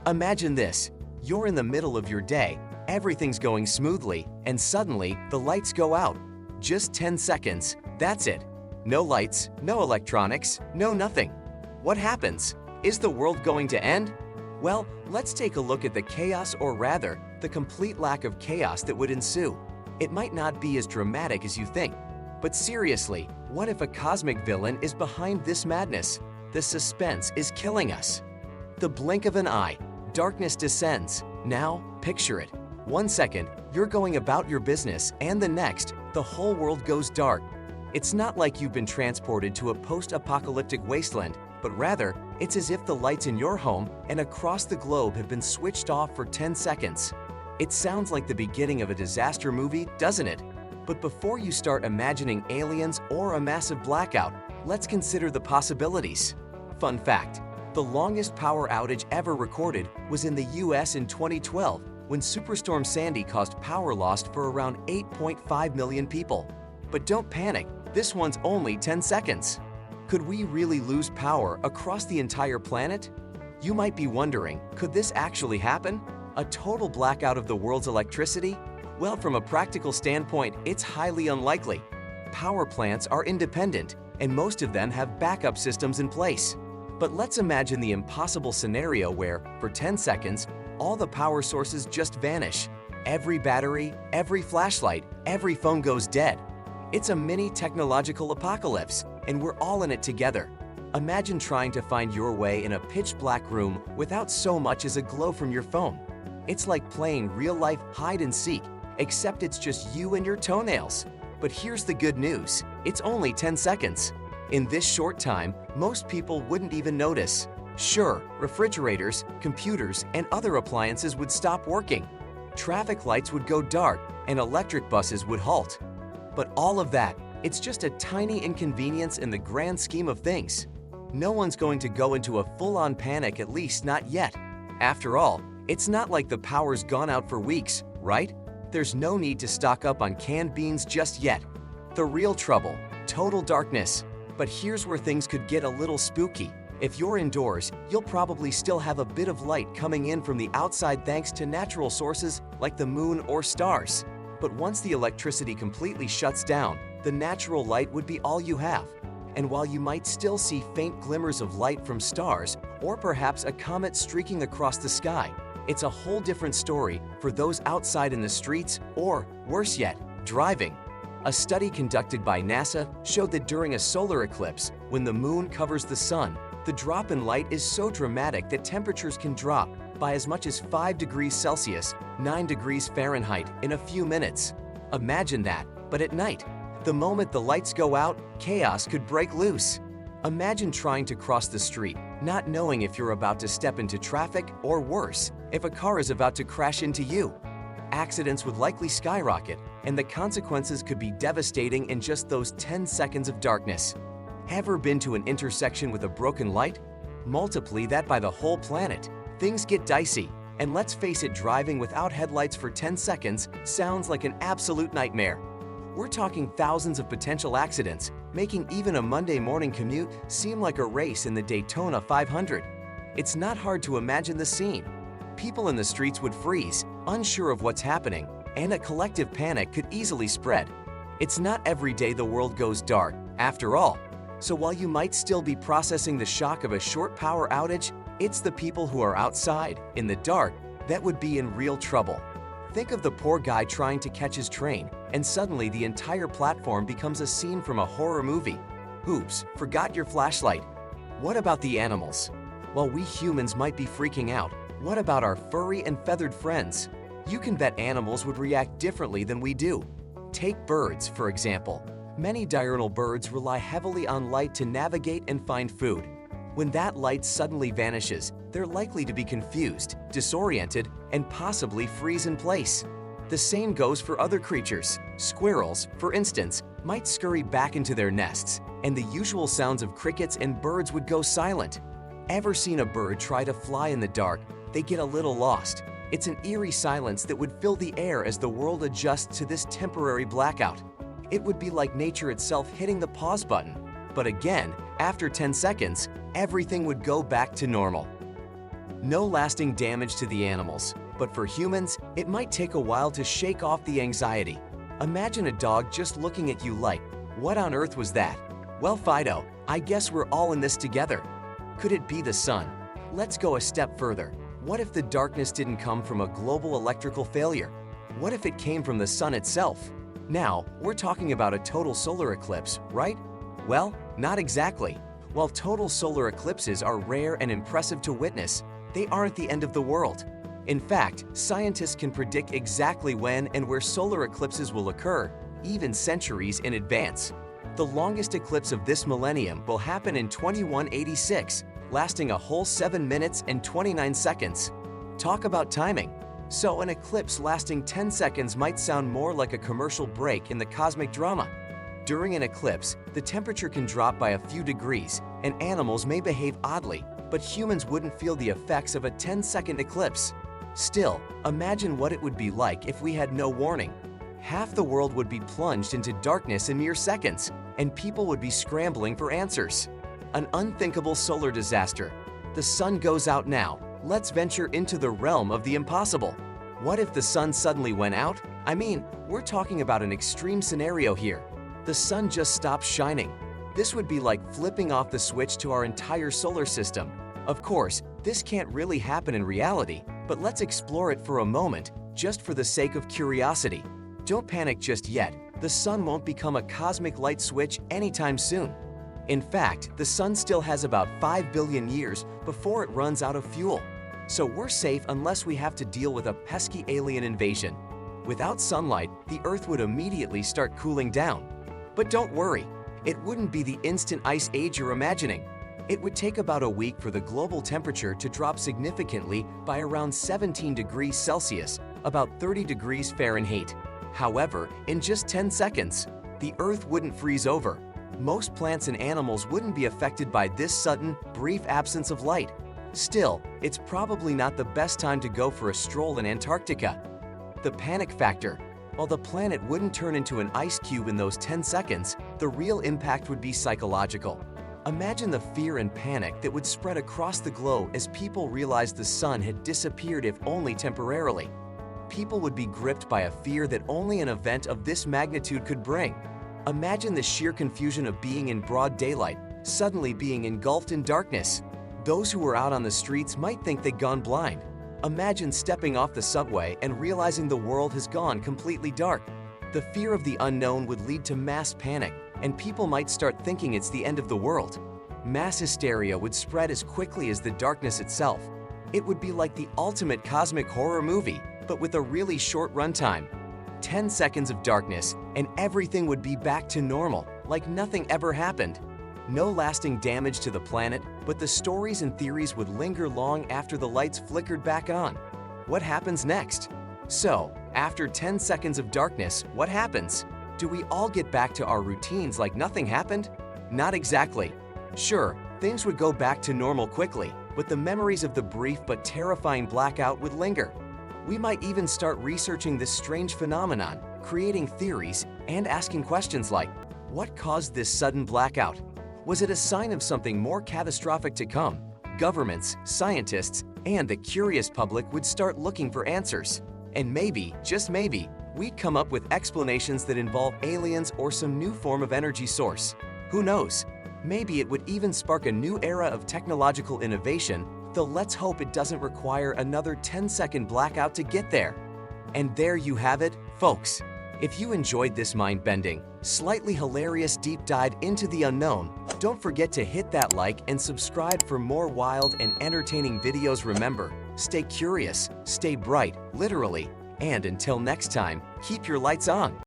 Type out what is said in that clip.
Imagine this. You're in the middle of your day, everything's going smoothly, and suddenly the lights go out. Just 10 seconds, that's it. No lights, no electronics, no nothing. What happens? Is the world going to end? Well, let's take a look at the chaos, or rather, the complete lack of chaos that would ensue. It might not be as dramatic as you think. But seriously, what if a cosmic villain is behind this madness? The suspense is killing us. The blink of an eye, darkness descends. Now, picture it. 1 second, you're going about your business, and the next, the whole world goes dark. It's not like you've been transported to a post-apocalyptic wasteland, but rather, it's as if the lights in your home and across the globe have been switched off for 10 seconds. It sounds like the beginning of a disaster movie, doesn't it? But before you start imagining aliens or a massive blackout, let's consider the possibilities. Fun fact: the longest power outage ever recorded was in the US in 2012, when Superstorm Sandy caused power loss for around 8.5 million people. But don't panic, this one's only 10 seconds. Could we really lose power across the entire planet? You might be wondering, could this actually happen? A total blackout of the world's electricity? Well, from a practical standpoint, it's highly unlikely. Power plants are independent, and most of them have backup systems in place. But let's imagine the impossible scenario where, for 10 seconds, all the power sources just vanish. Every battery, every flashlight, every phone goes dead. It's a mini technological apocalypse, and we're all in it together. Imagine trying to find your way in a pitch-black room without so much as a glow from your phone. It's like playing real-life hide-and-seek, except it's just you and your toenails. But here's the good news, it's only 10 seconds. In this short time, most people wouldn't even notice. Sure, refrigerators, computers, and other appliances would stop working. Traffic lights would go dark, and electric buses would halt. But all of that, it's just a tiny inconvenience in the grand scheme of things. No one's going to go into a full-on panic, at least not yet. After all, it's not like the power's gone out for weeks, right? There's no need to stock up on canned beans just yet. The real trouble, total darkness. But here's where things could get a little spooky. If you're indoors, you'll probably still have a bit of light coming in from the outside thanks to natural sources like the moon or stars. But once the electricity completely shuts down, the natural light would be all you have. And while you might still see faint glimmers of light from stars, or perhaps a comet streaking across the sky, it's a whole different story for those outside in the streets, or, worse yet, driving. A study conducted by NASA showed that during a solar eclipse, when the moon covers the sun, the drop in light is so dramatic that temperatures can drop by as much as 5 degrees Celsius, 9 degrees Fahrenheit in a few minutes. Imagine that, but at night. The moment the lights go out, chaos could break loose. Imagine trying to cross the street, not knowing if you're about to step into traffic, or worse, if a car is about to crash into you. Accidents would likely skyrocket, and the consequences could be devastating in just those 10 seconds of darkness. Ever been to an intersection with a broken light? Multiply that by the whole planet. Things get dicey, and let's face it, driving without headlights for 10 seconds sounds like an absolute nightmare. We're talking thousands of potential accidents, making even a Monday morning commute seem like a race in the Daytona 500. It's not hard to imagine the scene. People in the streets would freeze, unsure of what's happening, and a collective panic could easily spread. It's not every day the world goes dark, after all. So while you might still be processing the shock of a short power outage, it's the people who are outside, in the dark, that would be in real trouble. Think of the poor guy trying to catch his train, and suddenly the entire platform becomes a scene from a horror movie. Oops, forgot your flashlight. What about the animals? While we humans might be freaking out, what about our furry and feathered friends? You can bet animals would react differently than we do. Take birds, for example. Many diurnal birds rely heavily on light to navigate and find food. When that light suddenly vanishes, they're likely to be confused, disoriented, and possibly freeze in place. The same goes for other creatures. Squirrels, for instance, might scurry back into their nests, and the usual sounds of crickets and birds would go silent. Ever seen a bird try to fly in the dark? They get a little lost. It's an eerie silence that would fill the air as the world adjusts to this temporary blackout. It would be like nature itself hitting the pause button. But again, after 10 seconds, everything would go back to normal. No lasting damage to the animals, but for humans, it might take a while to shake off the anxiety. Imagine a dog just looking at you like, "What on earth was that?" Well, Fido, I guess we're all in this together. Could it be the sun? Let's go a step further. What if the darkness didn't come from a global electrical failure? What if it came from the sun itself? Now, we're talking about a total solar eclipse, right? Well, not exactly. While total solar eclipses are rare and impressive to witness, they aren't the end of the world. In fact, scientists can predict exactly when and where solar eclipses will occur, even centuries in advance. The longest eclipse of this millennium will happen in 2186, lasting a whole 7 minutes and 29 seconds. Talk about timing. So an eclipse lasting 10 seconds might sound more like a commercial break in the cosmic drama. During an eclipse, the temperature can drop by a few degrees, and animals may behave oddly, but humans wouldn't feel the effects of a 10-second eclipse. Still, imagine what it would be like if we had no warning. Half the world would be plunged into darkness in mere seconds, and people would be scrambling for answers. An unthinkable solar disaster. The sun goes out now. Let's venture into the realm of the impossible. What if the sun suddenly went out? I mean, we're talking about an extreme scenario here. The sun just stops shining. This would be like flipping off the switch to our entire solar system. Of course, this can't really happen in reality, but let's explore it for a moment, just for the sake of curiosity. Don't panic just yet. The sun won't become a cosmic light switch anytime soon. In fact, the sun still has about 5 billion years before it runs out of fuel. So we're safe unless we have to deal with a pesky alien invasion. Without sunlight, the Earth would immediately start cooling down. But don't worry, it wouldn't be the instant ice age you're imagining. It would take about a week for the global temperature to drop significantly by around 17 degrees Celsius, about 30 degrees Fahrenheit. However, in just 10 seconds, the Earth wouldn't freeze over. Most plants and animals wouldn't be affected by this sudden, brief absence of light. Still, it's probably not the best time to go for a stroll in Antarctica. The panic factor. While the planet wouldn't turn into an ice cube in those 10 seconds, the real impact would be psychological. Imagine the fear and panic that would spread across the globe as people realized the sun had disappeared, if only temporarily. People would be gripped by a fear that only an event of this magnitude could bring. Imagine the sheer confusion of being in broad daylight, suddenly being engulfed in darkness. Those who were out on the streets might think they'd gone blind. Imagine stepping off the subway and realizing the world has gone completely dark. The fear of the unknown would lead to mass panic, and people might start thinking it's the end of the world. Mass hysteria would spread as quickly as the darkness itself. It would be like the ultimate cosmic horror movie, but with a really short runtime. 10 seconds of darkness, and everything would be back to normal, like nothing ever happened. No lasting damage to the planet, but the stories and theories would linger long after the lights flickered back on. What happens next? So, after 10 seconds of darkness, what happens? Do we all get back to our routines like nothing happened? Not exactly. Sure, things would go back to normal quickly, but the memories of the brief but terrifying blackout would linger. We might even start researching this strange phenomenon, creating theories, and asking questions like, what caused this sudden blackout? Was it a sign of something more catastrophic to come? Governments, scientists, and the curious public would start looking for answers. And maybe, just maybe, we'd come up with explanations that involve aliens or some new form of energy source. Who knows? Maybe it would even spark a new era of technological innovation, though let's hope it doesn't require another 10-second blackout to get there. And there you have it, folks. If you enjoyed this mind-bending, slightly hilarious deep dive into the unknown, don't forget to hit that like and subscribe for more wild and entertaining videos. Remember, stay curious, stay bright, literally, and until next time, keep your lights on.